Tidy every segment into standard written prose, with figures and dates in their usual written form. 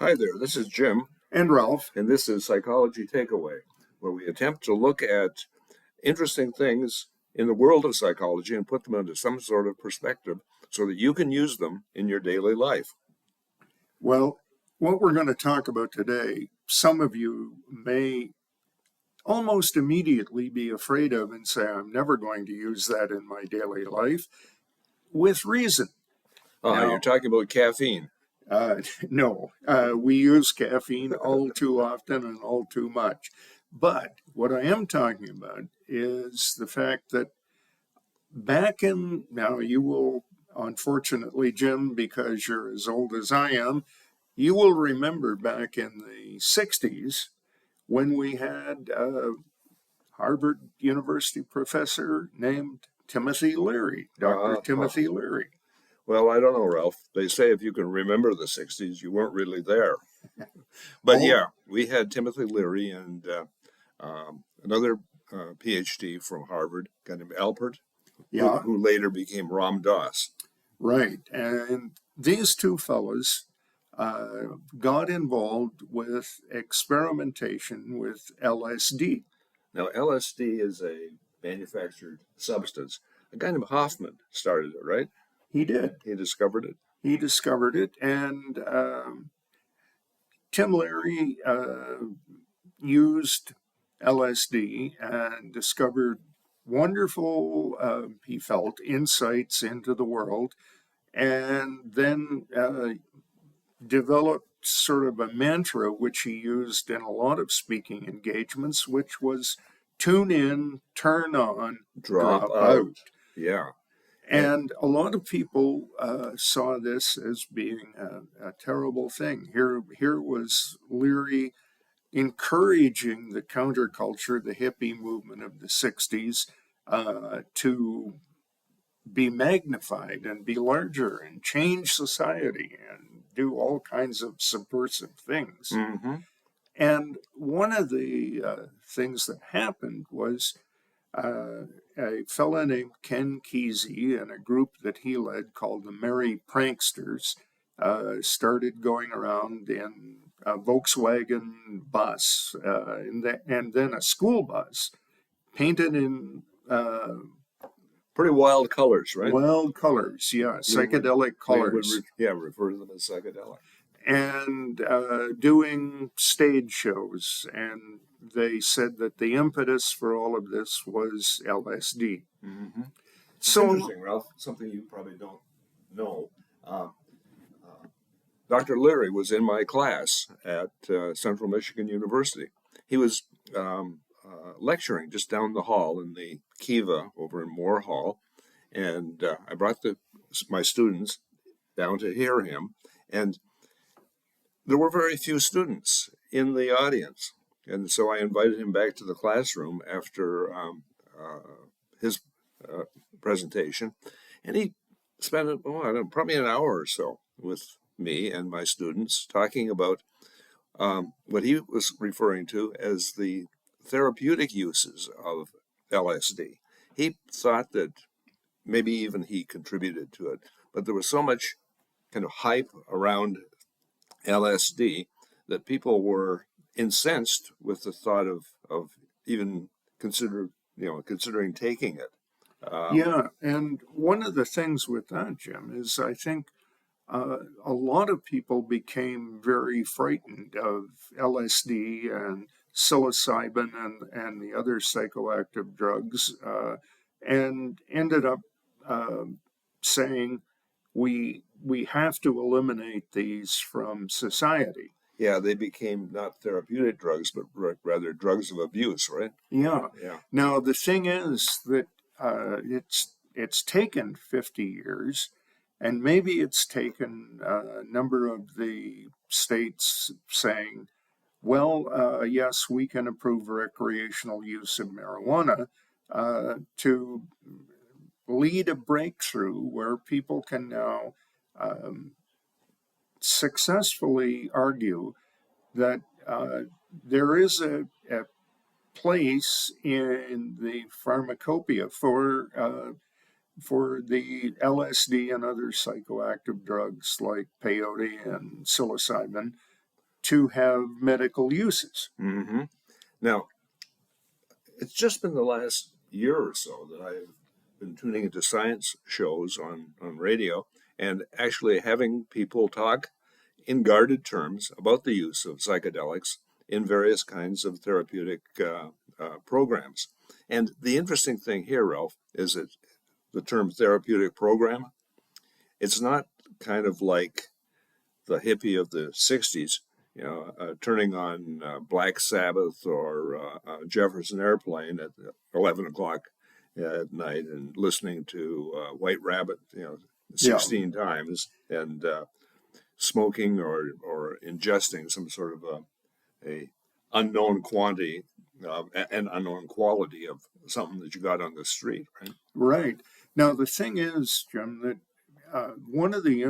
Hi there, this is Jim, And Ralph. and this is Psychology Takeaway, where we attempt to look at interesting things in the world of psychology and put them into some sort of perspective so that you can use them in your daily life. Well, what we're going to talk about today, some of you may almost immediately be afraid of and say, I'm never going to use that in my daily life, with reason. You're talking about caffeine. No, we use caffeine all too often and all too much. But what I am talking about is the fact that now you will, unfortunately, Jim, because you're as old as I am, you will remember back in the 60s when we had a Harvard University professor named Timothy Leary, Dr. Timothy Leary. Well, I don't know, Ralph. They say if you can remember the 60s, you weren't really there. But yeah, we had Timothy Leary and another PhD from Harvard, a guy named Alpert, who later became Ram Dass. Right. And these two fellows got involved with experimentation with LSD. Now, LSD is a manufactured substance. A guy named Hoffman started it, right? He did. He discovered it. He discovered it, and Tim Leary used LSD and discovered wonderful, he felt, insights into the world, and then developed sort of a mantra which he used in a lot of speaking engagements, which was tune in, turn on, drop out. Yeah. And a lot of people saw this as being a terrible thing. Here was Leary encouraging the counterculture, the hippie movement of the 60s, to be magnified and be larger and change society and do all kinds of subversive things. Mm-hmm. And one of the things that happened was a fellow named Ken Kesey and a group that he led called the Merry Pranksters started going around in a Volkswagen bus and then a school bus painted in pretty wild colors, right? Wild colors, yeah, psychedelic colors. Refer to them as psychedelic. And doing stage shows, and they said that the impetus for all of this was LSD. Mm-hmm. So interesting, Ralph. Something you probably don't know. Dr. Leary was in my class at Central Michigan University. He was lecturing just down the hall in the Kiva over in Moore Hall, and I brought my students down to hear him, and there were very few students in the audience. And so I invited him back to the classroom after his presentation. And he spent probably an hour or so with me and my students talking about what he was referring to as the therapeutic uses of LSD. He thought that maybe even he contributed to it, but there was so much kind of hype around LSD that people were incensed with the thought of even considering taking it. And one of the things with that, Jim, is I think a lot of people became very frightened of LSD and psilocybin and the other psychoactive drugs, and ended up saying we have to eliminate these from society. Yeah, they became not therapeutic drugs, but rather drugs of abuse, right? Yeah. Now, the thing is that it's taken 50 years, and maybe it's taken a number of the states saying, well, yes, we can approve recreational use of marijuana to lead a breakthrough where people can now successfully argue that there is a place in the pharmacopoeia for the LSD and other psychoactive drugs like peyote and psilocybin to have medical uses. Mm-hmm. Now, it's just been the last year or so that I've been tuning into science shows on radio and actually having people talk in guarded terms about the use of psychedelics in various kinds of therapeutic programs. And the interesting thing here, Ralph, is that the term therapeutic program, it's not kind of like the hippie of the 60s, turning on Black Sabbath or Jefferson Airplane at 11 o'clock at night and listening to White Rabbit, Yeah, 16 times and smoking or ingesting some sort of a unknown quantity and unknown quality of something that you got on the street, right? right. Now, the thing is, Jim, that one of the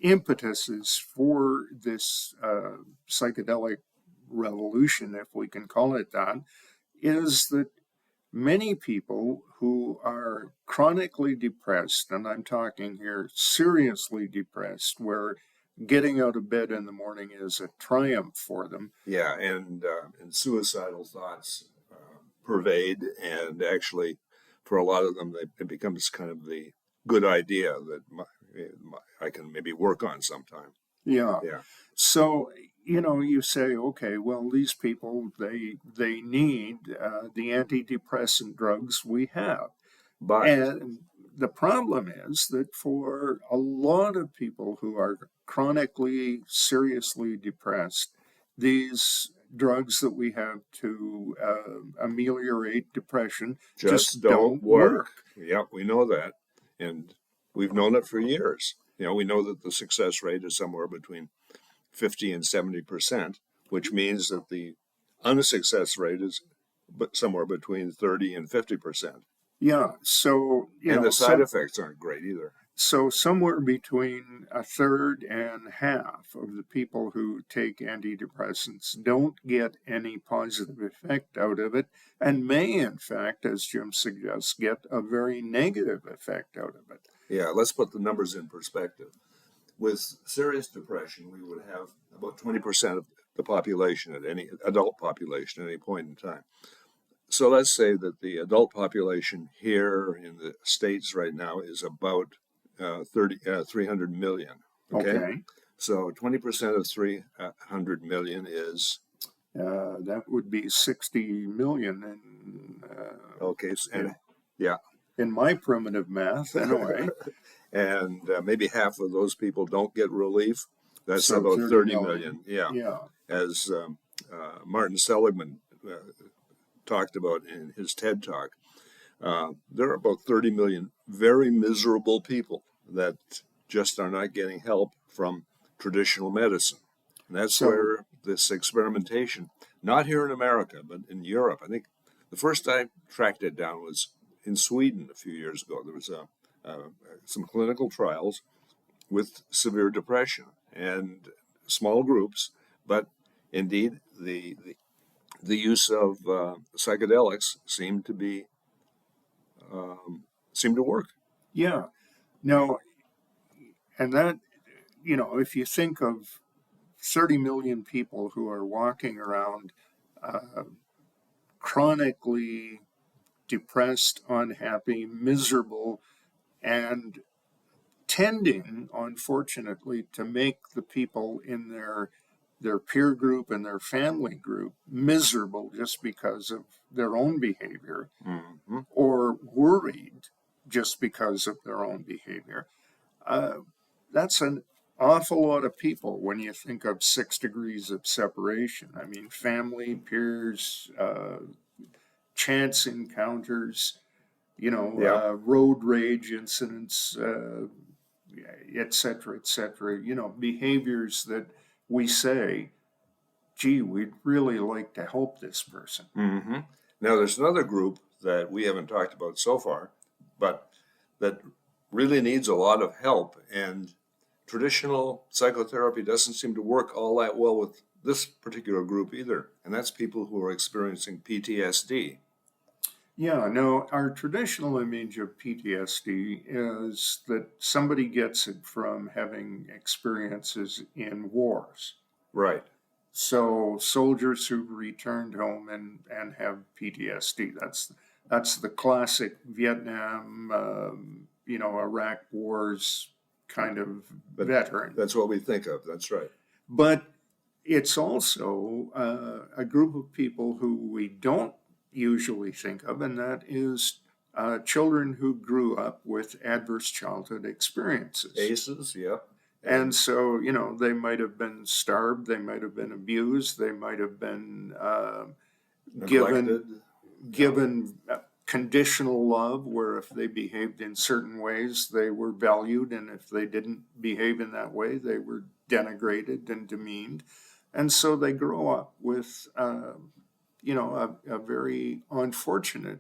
impetuses for this psychedelic revolution, if we can call it that, is that many people who are chronically depressed, and I'm talking here seriously depressed, where getting out of bed in the morning is a triumph for them. Yeah, and suicidal thoughts pervade, and actually, for a lot of them, it becomes kind of the good idea that I can maybe work on sometime. Yeah. Yeah, So, you say, okay, well, these people, they need the antidepressant drugs we have. but And the problem is that for a lot of people who are chronically, seriously depressed, these drugs that we have to ameliorate depression just just don't don't work. work. Yep, we know that, and we've known it for years. We know that the success rate is somewhere between 50 and 70%, which means that the unsuccess rate is somewhere between 30 and 50%. Yeah, so, And the side effects aren't great either. so somewhere between a third and half of the people who take antidepressants don't get any positive effect out of it, and may, in fact, as Jim suggests, get a very negative effect out of it. Yeah, let's put the numbers in perspective. With serious depression, we would have about 20% of the population at any adult population at any point in time. So let's say that the adult population here in the States right now is about 300 million. Okay. Okay, So 20% of 300 million is, that would be 60 million okay, and yeah. in my primitive math, anyway. And maybe half of those people don't get relief. That's So about 30 30 million. million. Yeah. Yeah, As Martin Seligman talked about in his TED Talk, there are about 30 million very miserable people that just are not getting help from traditional medicine. And that's so, where this experimentation, not here in America, but in Europe, I think the first I tracked it down was in Sweden a few years ago. There was some clinical trials with severe depression and small groups, but indeed the use of psychedelics seemed to work. yeah. Now, and that, if you think of 30 million people who are walking around uh, chronically depressed, unhappy, miserable, and tending, unfortunately, to make the people in their peer group and their family group miserable just because of their own behavior, Mm-hmm. or worried just because of their own behavior. Uh, that's an awful lot of people when you think of 6 degrees of separation. I mean, family, peers, chance encounters, Yeah. road rage incidents, et cetera, behaviors that we say, gee, we'd really like to help this person. Mm-hmm. Now, there's another group that we haven't talked about so far, but that really needs a lot of help. And traditional psychotherapy doesn't seem to work all that well with this particular group either. And that's people who are experiencing PTSD. Yeah, no, our traditional image of PTSD is that somebody gets it from having experiences in wars. Right. So soldiers who returned home and have PTSD, that's the classic Vietnam, Iraq wars kind of But veteran. that's what we think of. That's right. But it's also a group of people who we don't usually think of, and that is children who grew up with adverse childhood experiences. ACEs, yeah. And so, they might have been starved, they might have been abused, they might have been Neglected. given conditional love, where if they behaved in certain ways, they were valued, and if they didn't behave in that way, they were denigrated and demeaned. And so they grow up with, a very unfortunate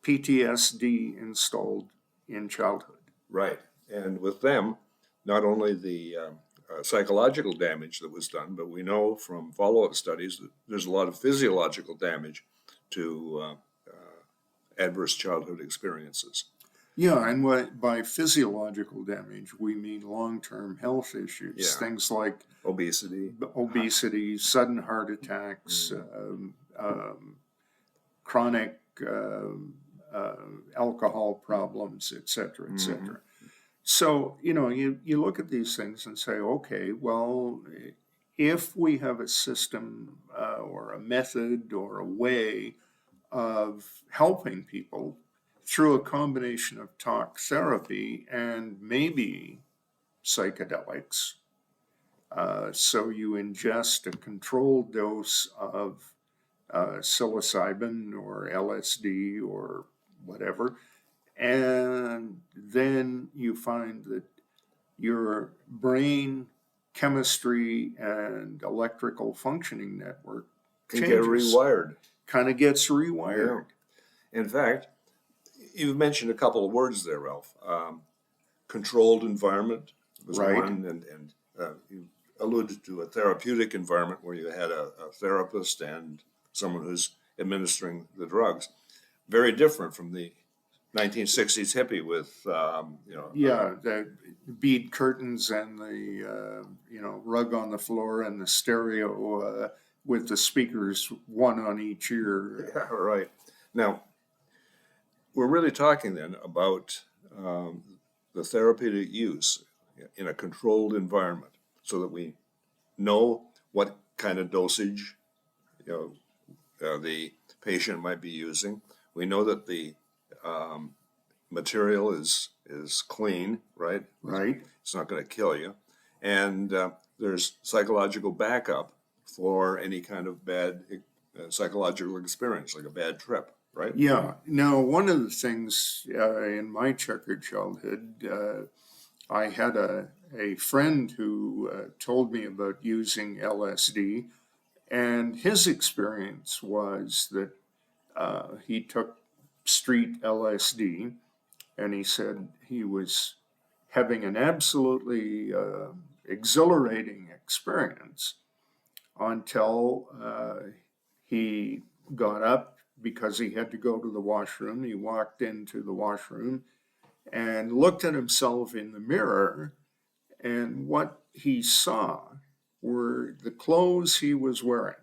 PTSD installed in childhood. Right. And with them, not only the psychological damage that was done, but we know from follow-up studies that there's a lot of physiological damage to adverse childhood experiences. Yeah, and by physiological damage, we mean long-term health issues, Yeah. things like Obesity. sudden heart attacks, chronic alcohol problems, et cetera, et cetera. So, you look at these things and say, okay, well, if we have a system or a method or a way of helping people through a combination of talk therapy and maybe psychedelics, so you ingest a controlled dose of psilocybin or LSD or whatever, and then you find that your brain chemistry and electrical functioning network Can get rewired. Kind of gets rewired. Yeah. In fact, you've mentioned a couple of words there, Ralph. Controlled environment was Right. one, and you alluded to a therapeutic environment where you had a therapist and someone who's administering the drugs. Very different from the 1960s hippie with, The bead curtains and the rug on the floor and the stereo with the speakers, one on each ear. Yeah, right. Now, we're really talking then about the therapeutic use in a controlled environment so that we know what kind of dosage the patient might be using. We know that the material is clean, right? Right. It's not going to kill you. And there's psychological backup for any kind of bad psychological experience, like a bad trip, right? Yeah. Now, one of the things in my checkered childhood, I had a friend who told me about using LSD, and his experience was that he took street LSD, and he said he was having an absolutely exhilarating experience until he got up because he had to go to the washroom. He walked into the washroom and looked at himself in the mirror, and what he saw were the clothes he was wearing.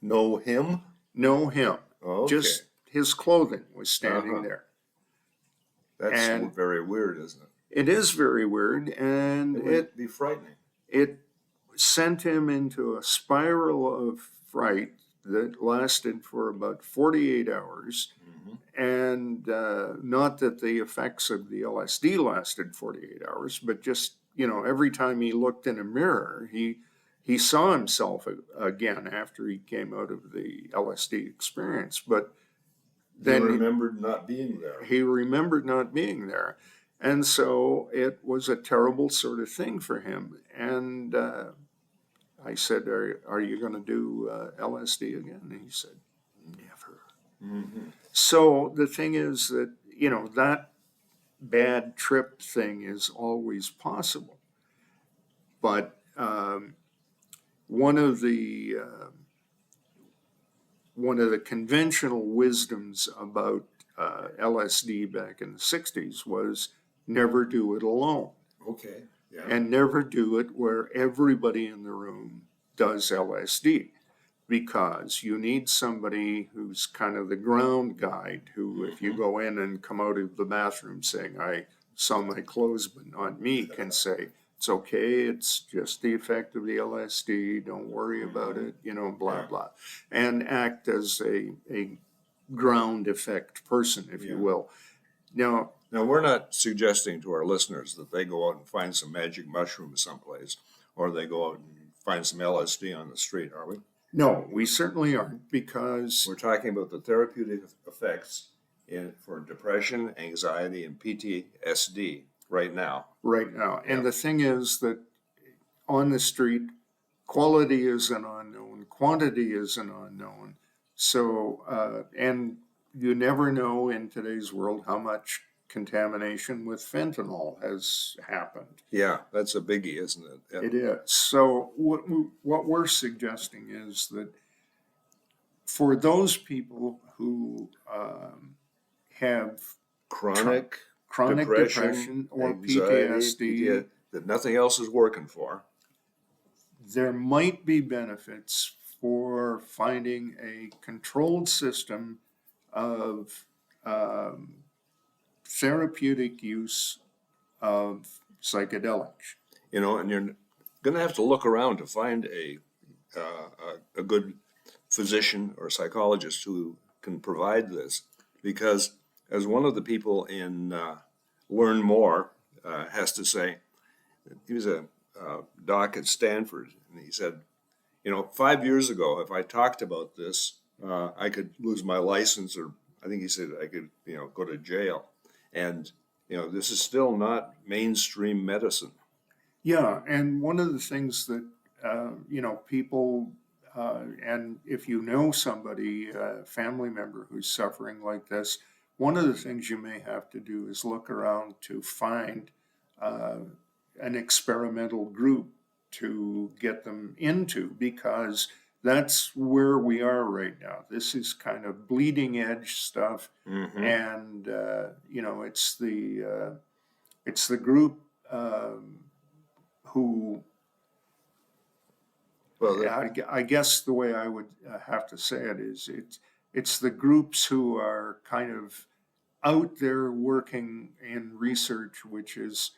No him? No him. Okay. Just his clothing was standing there. That's very weird, isn't it? It is very weird, and It would be frightening. It sent him into a spiral of fright that lasted for about 48 hours. And not that the effects of the LSD lasted 48 hours, but just, every time he looked in a mirror, he saw himself again after he came out of the LSD experience. But then he remembered not being there. He remembered not being there. And so it was a terrible sort of thing for him. And I said, are you going to do LSD again? And he said, never. Mm-hmm. So the thing is that, that bad trip thing is always possible. But one of the conventional wisdoms about LSD back in the 60s was never do it alone. Okay. Yeah. and never do it where everybody in the room does LSD, because you need somebody who's kind of the ground guide who, if you go in and come out of the bathroom saying, I saw my clothes but not me, can say, it's okay, it's just the effect of the LSD, don't worry about it, blah, Yeah. blah, and act as a ground effect person, if you will. Now, we're not suggesting to our listeners that they go out and find some magic mushrooms someplace, or they go out and find some LSD on the street, are we? no, we certainly aren't, because We're talking about the therapeutic effects for depression, anxiety, and PTSD right now. And the thing is that on the street, quality is an unknown, quantity is an unknown. So, and you never know in today's world how much contamination with fentanyl has happened. Yeah, that's a biggie, isn't it? Yeah. It is. So what we're suggesting is that for those people who have Chronic depression or anxiety, PTSD, that nothing else is working for. there might be benefits for finding a controlled system of therapeutic use of psychedelics. And you're going to have to look around to find a good physician or psychologist who can provide this, because as one of the people in Learn More has to say, he was a doc at Stanford, and he said, 5 years ago, if I talked about this, I could lose my license, or I think he said I could, go to jail. And, this is still not mainstream medicine. Yeah, and one of the things that, people, and if you know somebody, a family member who's suffering like this, one of the things you may have to do is look around to find an experimental group to get them into, because that's where we are right now. This is kind of bleeding edge stuff, and it's the group who. Well, I guess the way I would have to say it is it's the groups who are kind of out there working in research which is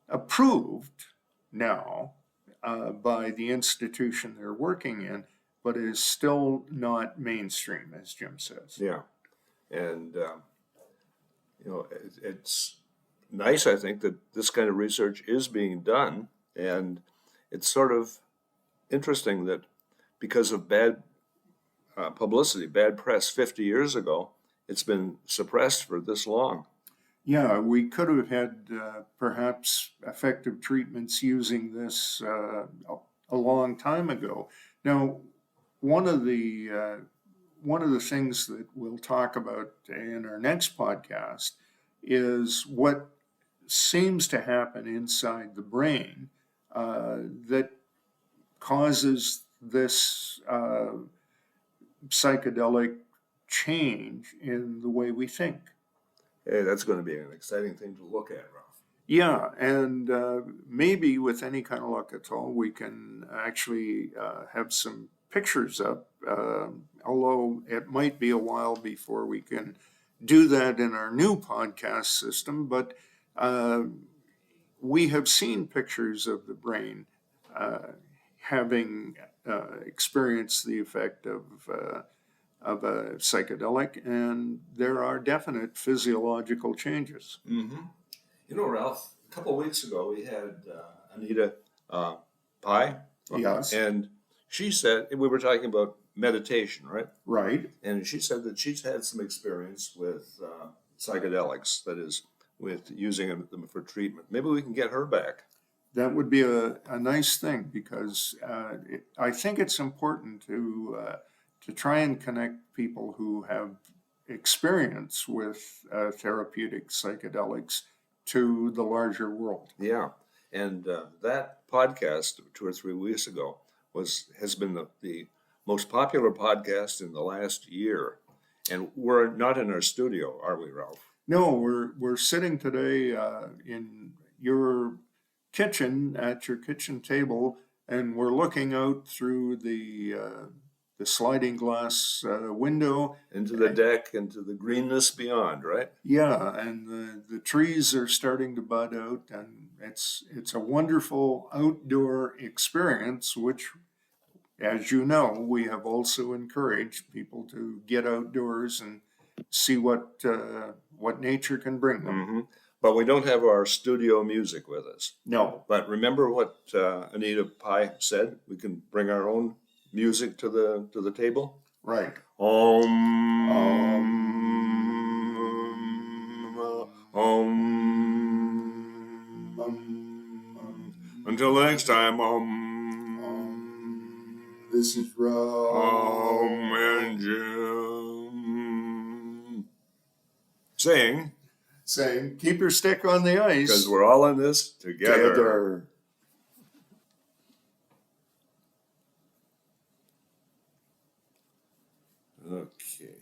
approved now by the institution they're working in, but is still not mainstream, as Jim says. Yeah, and it's nice, I think, that this kind of research is being done, and it's sort of interesting that because of bad publicity, bad press 50 years ago, it's been suppressed for this long. Yeah, we could have had perhaps effective treatments using this a long time ago. Now, one of the things that we'll talk about in our next podcast is what seems to happen inside the brain that causes this psychedelic change in the way we think. Hey, that's going to be an exciting thing to look at, Ralph. Yeah, and maybe with any kind of luck at all, we can actually have some pictures up, although it might be a while before we can do that in our new podcast system. But we have seen pictures of the brain having experienced the effect of a psychedelic, and there are definite physiological changes. Ralph, a couple of weeks ago we had Anita Pai. Yes. And she said, we were talking about meditation, right? Right. And she said that she's had some experience with psychedelics, that is, with using them for treatment. Maybe we can get her back. That would be a nice thing, because I think it's important to try and connect people who have experience with therapeutic psychedelics to the larger world. Yeah, and that podcast 2 or 3 weeks ago has been the most popular podcast in the last year. And we're not in our studio, are we, Ralph? No, we're sitting today in your kitchen at your kitchen table, and we're looking out through the sliding glass window. Into the deck, into the greenness beyond, right? Yeah, and the trees are starting to bud out, and it's a wonderful outdoor experience, which, as you know, we have also encouraged people to get outdoors and see what nature can bring them. Mm-hmm. But we don't have our studio music with us. No, But remember what Anita Pai said? We can bring our own music to the table. right. Om. Om. Until next time. This is Rob And Jim. Saying, saying, keep your stick on the ice. because we're all in this together. Okay.